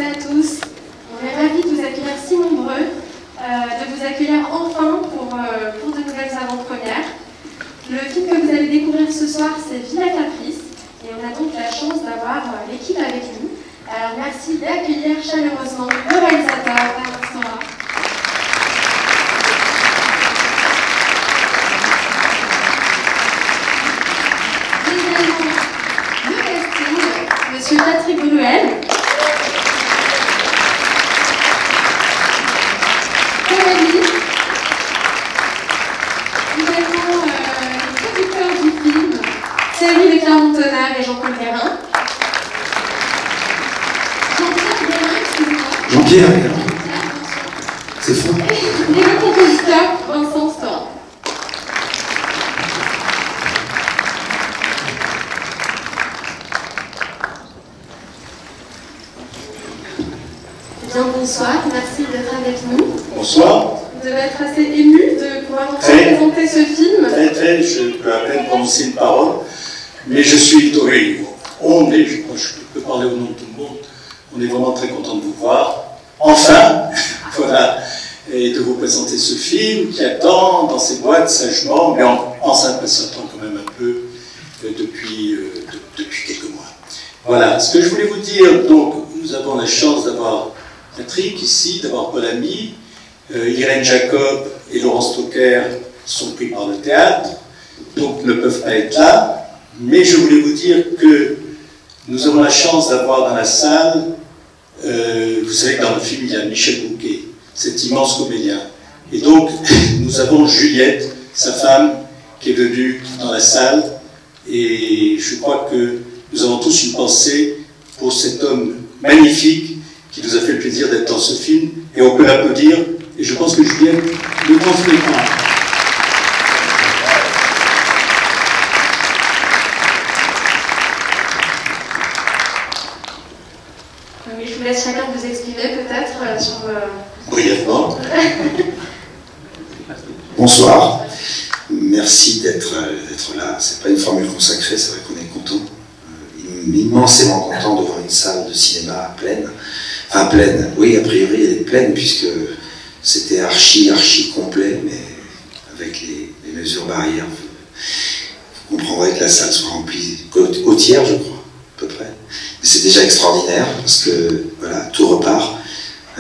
et à tous. On est ravis de vous accueillir si nombreux, de vous accueillir enfin pour de nouvelles avant-premières. Le film que vous allez découvrir ce soir, c'est Villa Caprice, et on a donc la chance d'avoir l'équipe avec nous. Alors merci d'accueillir chaleureusement le réalisateur, Ernest Nora. Le casting, Monsieur Patrick Bruel. Coralie. Également les producteurs du film, Thierry de Clermont-Tonnerre et Jean-Paul Guérin. Jean-Pierre Guérin, excusez-moi. Jean-Pierre Guérin. C'est fou. Et le compositeur, Vincent Storm. Bien, bonsoir, merci d'être avec nous. Bonsoir. Vous devez être assez ému de pouvoir nous présenter ce film. Très, je peux à peine prononcer une parole, mais je suis étonné. Je peux parler au nom de tout le monde. On est vraiment très content de vous voir. Enfin, voilà, et de vous présenter ce film qui attend dans ses boîtes sagement, mais en s'impatientant quand même un peu depuis quelques mois. Voilà, ce que je voulais vous dire, donc, nous avons la chance d'avoir Patrick ici, d'avoir Paul Ami, Irène Jacob et Laurence Stocker sont pris par le théâtre, donc ne peuvent pas être là, mais je voulais vous dire que nous avons la chance d'avoir dans la salle, vous savez que dans le film il y a Michel Bouquet, cet immense comédien, et donc nous avons Juliette, sa femme, qui est venue dans la salle, et je crois que nous avons tous une pensée pour cet homme magnifique qui nous a fait le plaisir d'être dans ce film, et on peut l'applaudir, et je pense que Juliette ne transmet pas. Oui, je vous laisse chacun vous exprimer peut-être sur... Brièvement. Bonsoir, merci d'être là. C'est pas une formule consacrée, c'est vrai qu'on est content, immensément content de voir une salle de cinéma pleine. Enfin pleine, oui, a priori elle est pleine puisque c'était archi complet, mais avec les mesures barrières, vous comprendrez que la salle soit remplie au tiers, je crois, à peu près. Mais c'est déjà extraordinaire parce que voilà, tout repart.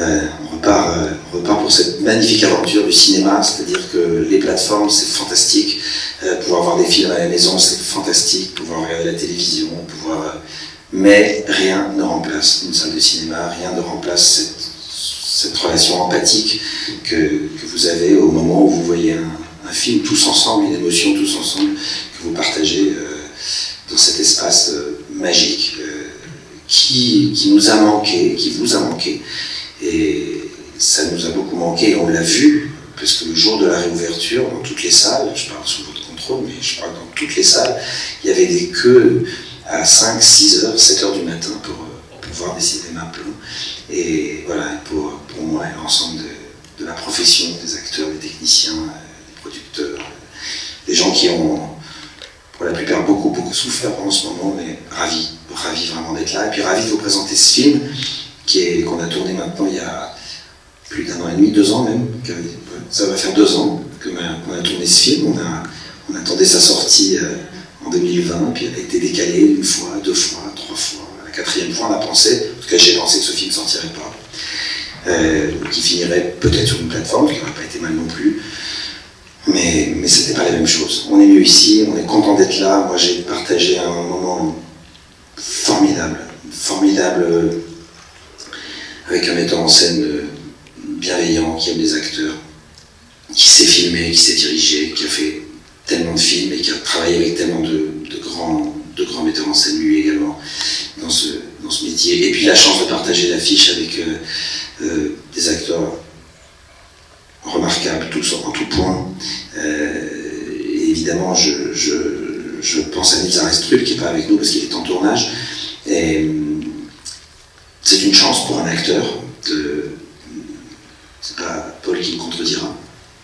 On repart pour cette magnifique aventure du cinéma, c'est-à-dire que les plateformes, c'est fantastique, pouvoir voir des films à la maison, c'est fantastique, pouvoir regarder la télévision, mais rien ne remplace une salle de cinéma, rien ne remplace cette relation empathique que vous avez au moment où vous voyez un film tous ensemble, une émotion tous ensemble, que vous partagez dans cet espace magique qui nous a manqué, qui vous a manqué. Et ça nous a beaucoup manqué, et on l'a vu, parce que le jour de la réouverture, dans toutes les salles, je parle sous votre contrôle, mais je parle dans toutes les salles, il y avait des queues à 5, 6 heures, 7 heures du matin pour voir des cinémas pleins. Et voilà, pour moi et l'ensemble de la profession, des acteurs, des techniciens, des producteurs, des gens qui ont, pour la plupart, beaucoup souffert pendant ce moment, mais ravis vraiment d'être là, et puis ravis de vous présenter ce film, qu'on a tourné maintenant il y a plus d'1 an et demi, 2 ans même, ça va faire 2 ans qu'on a tourné ce film, on attendait sa sortie en 2020, puis elle a été décalée 1 fois, 2 fois, 3 fois, la 4e fois on a pensé, en tout cas j'ai pensé que ce film ne sortirait pas, qu'il finirait peut-être sur une plateforme, ce qui n'aurait pas été mal non plus, mais c'était pas la même chose. On est mieux ici, on est content d'être là, moi j'ai partagé un moment formidable, avec un metteur en scène bienveillant, qui aime les acteurs, qui sait filmer, qui sait diriger, qui a fait tellement de films et qui a travaillé avec tellement de grands metteurs en scène lui également dans ce métier. Et puis la chance de partager l'affiche avec des acteurs remarquables, en tout point. Et évidemment, je pense à Nils Arestrup qui n'est pas avec nous parce qu'il est en tournage. Et c'est une chance pour un acteur c'est pas Paul qui me contredira,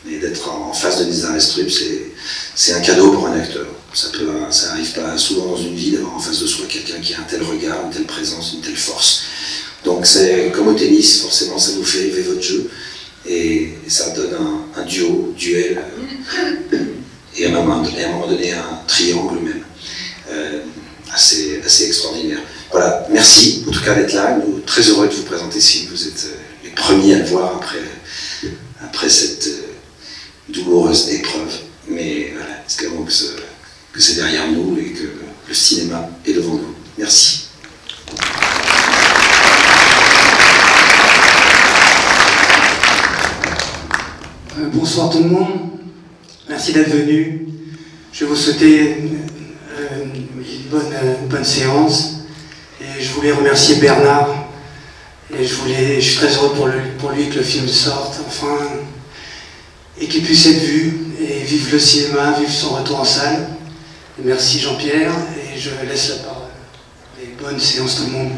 mais d'être en face de Nils Arestrup, c'est un cadeau pour un acteur. Ça n'arrive pas souvent dans une vie d'avoir en face de soi quelqu'un qui a un tel regard, une telle présence, une telle force. Donc c'est comme au tennis, forcément ça vous fait élever votre jeu, et ça donne un duel, et à un moment donné un triangle même, assez extraordinaire. Voilà, merci en tout cas d'être là, nous très heureux de vous présenter ici, vous êtes les premiers à le voir après cette douloureuse épreuve, mais voilà, espérons que c'est derrière nous et que le cinéma est devant nous. Merci. Bonsoir tout le monde, merci d'être venu. Je vais vous souhaiter une bonne séance. Et je voulais remercier Bernard. Et je suis très heureux pour lui que le film sorte, enfin, et qu'il puisse être vu, et vive le cinéma, vive son retour en salle. Et merci Jean-Pierre, et je laisse la parole. Et bonne séance tout le monde.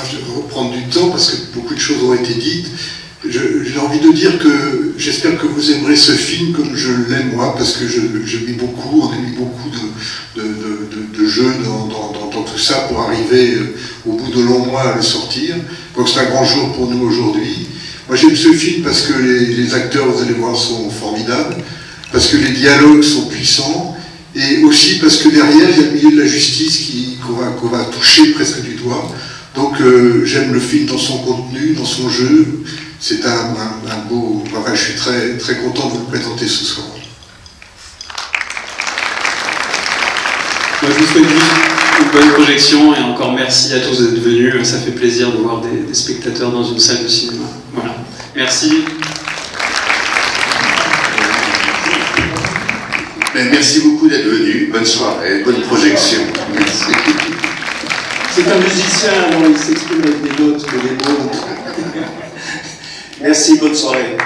Je vais reprendre du temps parce que beaucoup de choses ont été dites. J'ai envie de dire que j'espère que vous aimerez ce film comme je l'aime moi, parce que on a mis beaucoup de jeux dans tout ça pour arriver au bout de longs mois à le sortir. Donc c'est un grand jour pour nous aujourd'hui. Moi j'aime ce film parce que les acteurs, vous allez voir, sont formidables, parce que les dialogues sont puissants, et aussi parce que derrière il y a le milieu de la justice qu'on va toucher presque du doigt. Donc j'aime le film dans son contenu, dans son jeu. C'est un beau... Enfin, je suis très, très content de vous le présenter ce soir. Moi, je vous souhaite une bonne projection et encore merci à tous d'être venus. Ça fait plaisir de voir des spectateurs dans une salle de cinéma. Voilà. Merci. Merci beaucoup d'être venus. Bonne soirée, bonne projection. Merci. C'est un musicien, alors il s'exprime avec des notes que des mots. Merci, bonne soirée.